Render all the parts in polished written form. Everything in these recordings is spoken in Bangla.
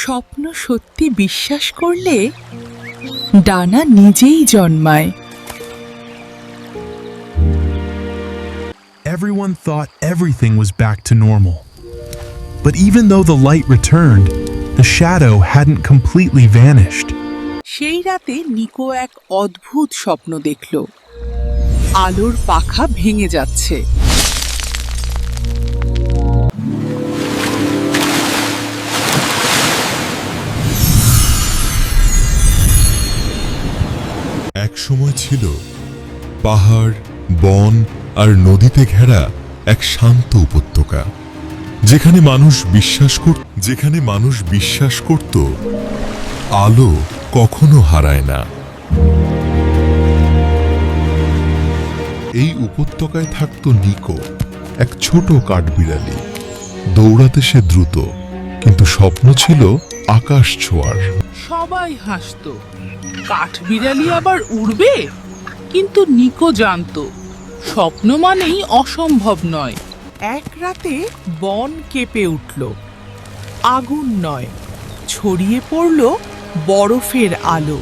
স্বপ্ন সত্যি বিশ্বাস করলে ডানা নিজেই জন্মায়। Everyone thought everything was back to normal. But even though the light returned, the shadow hadn't completely vanished. সেই রাতে নিকো এক অদ্ভুত স্বপ্ন দেখল। আলোর পাখা ভেঙে যাচ্ছে। এক সময় ছিল পাহাড়, বন আর নদীতে ঘেরা এক শান্ত উপত্যকা, যেখানে মানুষ বিশ্বাস করত আলো কখনো হারায় না। এই উপত্যকায় থাকত নিকো, এক ছোট কাঠবিড়ালি। দৌড়াতে সে দ্রুত, কিন্তু স্বপ্ন ছিল আকাশ ছোঁয়ার। সবাই হাসতো, কাঠবিড়ালি আবার উড়বে? কিন্তু নিকো জানতো স্বপ্ন মানেই অসম্ভব নয়। এক রাতে বন কেঁপে উঠল। আগুন নয়, ছড়িয়ে পড়ল বরফের আলো।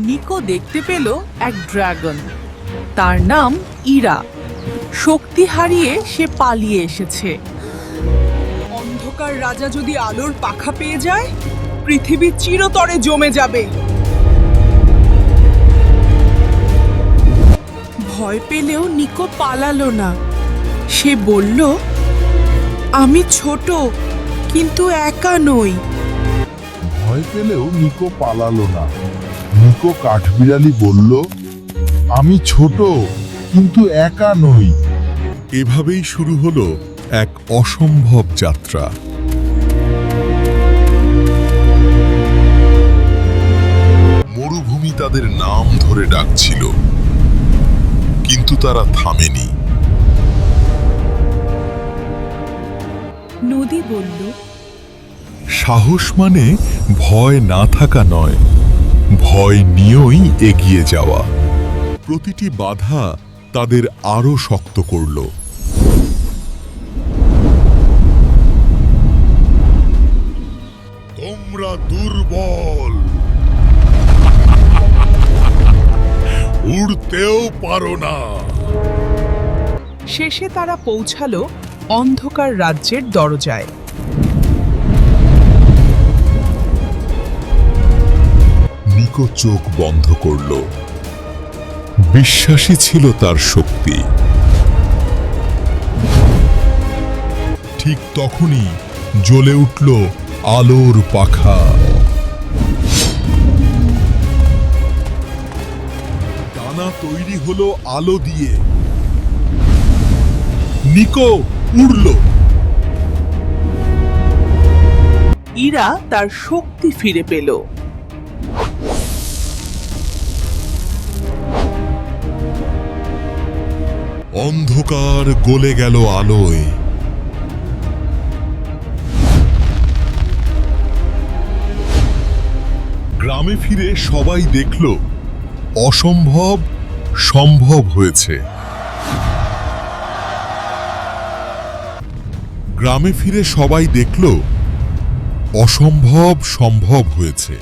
নিকো দেখতে পেল এক ড্রাগন, তার নাম ইরা। শক্তি হারিয়ে সে পালিয়ে এসেছে। অন্ধকার রাজা যদি আলোর পাখা পেয়ে যায়, পৃথিবী চিরতরে জমে যাবে। ভয় পেলেও নিকো পালালো না। সে বলল, আমি ছোট, কিন্তু একা নই। ভয় পেলেও নিকো পালালো না। নিকো কাঠবিড়ালি বলল, আমি ছোট, কিন্তু একা নই। এভাবেই শুরু হলো এক অসম্ভব যাত্রা। মরুভূমি তাদের নাম ধরে ডাকছিল, কিন্তু তারা থামেনি। নদী বলল, সাহস মানে ভয় না থাকা নয়, ভয় নিয়েই এগিয়ে যাওয়া। প্রতিটি বাধা তাদের আরো শক্ত করল। তোমরা দুর্বল, উড়তেও পারো না। শেষে তারা পৌঁছালো অন্ধকার রাজ্যের দরজায়। নিকো চোখ বন্ধ করল। বিশ্বাসী ছিল তার শক্তি। ঠিক তখনই জ্বলে উঠল আলোর পাখা। ডানা তৈরি হলো আলো দিয়ে। নিকো উড়ল। ইরা তার শক্তি ফিরে পেল। অন্ধকার গলে গেল আলোয়। গ্রামে ফিরে সবাই দেখল অসম্ভব সম্ভব হয়েছে। গ্রামে ফিরে সবাই দেখল অসম্ভব সম্ভব হয়েছে।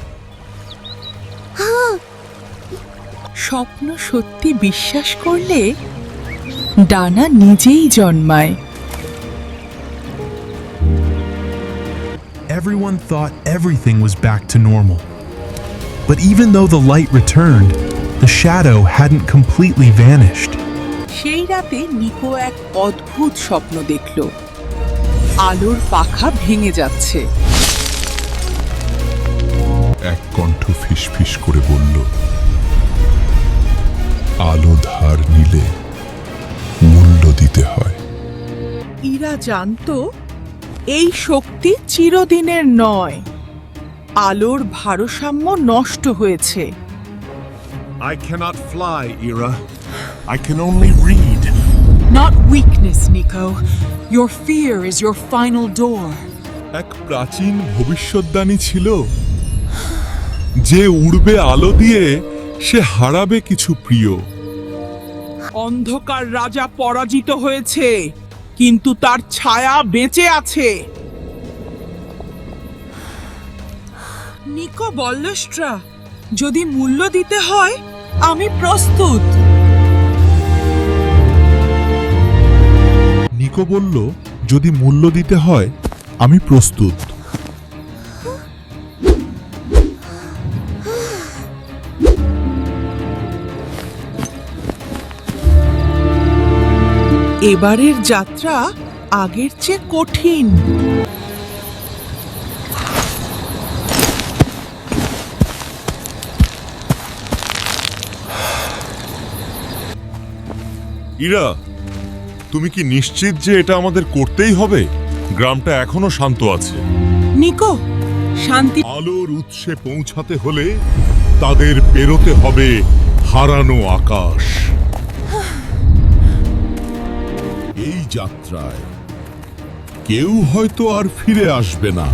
স্বপ্ন সত্যি বিশ্বাস করলে ডানা নিজেই জন্মায়। Everyone thought everything was back to normal. But even though the light returned, the shadow hadn't completely vanished. সেই রাতে নিকো এক অদ্ভুত স্বপ্ন দেখল। আলোর পাখা ভেঙে যাচ্ছে। এক কণ্ঠ ফিসফিস করে বলল, আলো ধার নিলে মূল্য দিতে হয়। ইরা জানতো এই শক্তি চিরদিনের নয়। আলোর ভারসাম্য নষ্ট হয়েছে। I cannot fly, Ira. I can only read. Not weakness, Nico. Your fear is your final door. এক প্রাচীন ভবিষ্যদ্বাণী ছিল, যে উড়বে আলো দিয়ে সে হারাবে কিছু প্রিয়। অন্ধকার রাজা পরাজিত হয়েছে, কিন্তু তার ছায়া বেঁচে আছে। নিকো বল্লস্ট্রা, যদি মূল্য দিতে হয় আমি প্রস্তুত। নিকো বলল, যদি মূল্য দিতে হয় আমি প্রস্তুত। এবারের যাত্রা আগের চেয়ে কঠিন। ইরা, তুমি কি নিশ্চিত যে এটা আমাদের করতেই হবে? গ্রামটা এখনো শান্ত আছে। নিকো, শান্তি। আলোর উৎসে পৌঁছাতে হলে তাদের পেরোতে হবে হারানো আকাশ। এই যাত্রায় কেউ হয়তো আর ফিরে আসবে না।